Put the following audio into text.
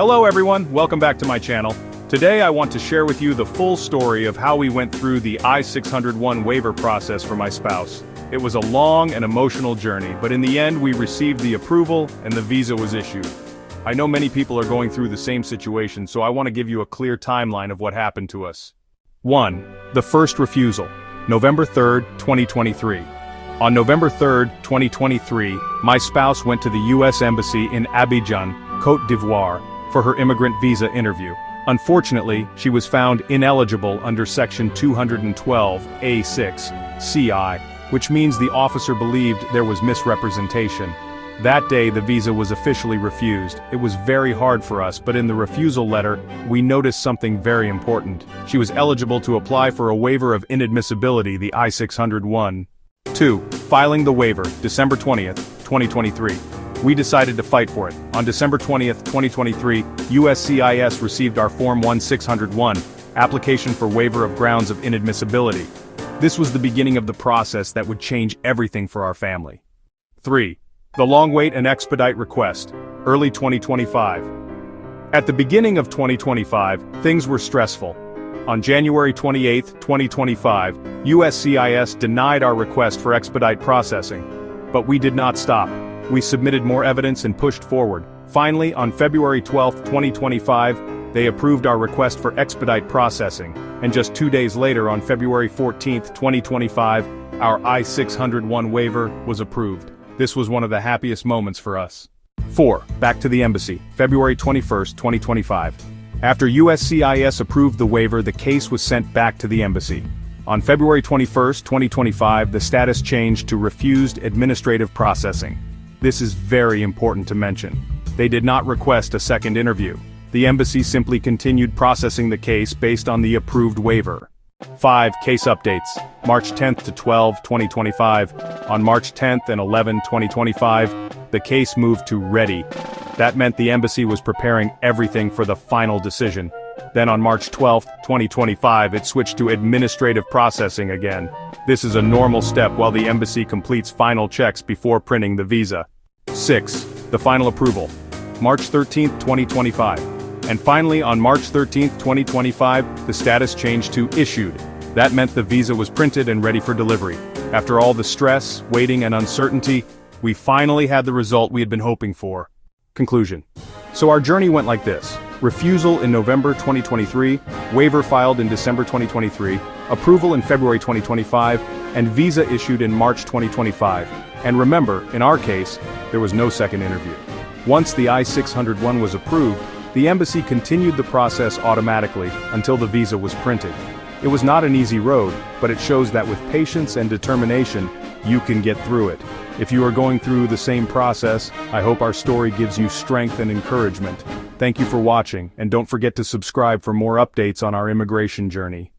Hello everyone, welcome back to my channel. Today I want to share with you the full story of how we went through the I-601 waiver process for my spouse. It was a long and emotional journey, but in the end we received the approval and the visa was issued. I know many people are going through the same situation, so I want to give you a clear timeline of what happened to us. 1. The first refusal, November 3rd, 2023. On November 3rd, 2023, my spouse went to the U.S. Embassy in Abidjan, Côte d'Ivoire, for her immigrant visa interview. Unfortunately, she was found ineligible under Section 212, A6, CI, which means the officer believed there was misrepresentation. That day the visa was officially refused. It was very hard for us, but in the refusal letter, we noticed something very important. She was eligible to apply for a waiver of inadmissibility, the I-601. 2. Filing the waiver, December 20th, 2023. We decided to fight for it. On December 20th, 2023, USCIS received our Form 1601, Application for Waiver of Grounds of Inadmissibility. This was the beginning of the process that would change everything for our family. 3. The long wait and expedite request, early 2025. At the beginning of 2025, things were stressful. On January 28, 2025, USCIS denied our request for expedite processing. But we did not stop. We submitted more evidence and pushed forward. Finally, on February 12, 2025, they approved our request for expedite processing, and just 2 days later, on February 14, 2025, our I-601 waiver was approved. This was one of the happiest moments for us. 4. Back to the embassy, February 21, 2025. After USCIS approved the waiver, the case was sent back to the embassy. On February 21, 2025, the status changed to refused administrative processing. This is very important to mention. They did not request a second interview. The embassy simply continued processing the case based on the approved waiver. 5. Case updates. March 10 to 12, 2025. On March 10 and 11, 2025, the case moved to ready. That meant the embassy was preparing everything for the final decision. Then on March 12, 2025, it switched to administrative processing again. This is a normal step while the embassy completes final checks before printing the visa. 6. The final approval. March 13, 2025. And finally, on March 13, 2025, the status changed to issued. That meant the visa was printed and ready for delivery. After all the stress, waiting, and uncertainty, we finally had the result we had been hoping for. Conclusion. So our journey went like this. Refusal in November 2023, waiver filed in December 2023, approval in February 2025, and visa issued in March 2025. And remember, in our case, there was no second interview. Once the I-601 was approved, the embassy continued the process automatically until the visa was printed. It was not an easy road, but it shows that with patience and determination, you can get through it. If you are going through the same process, I hope our story gives you strength and encouragement. Thank you for watching, and don't forget to subscribe for more updates on our immigration journey.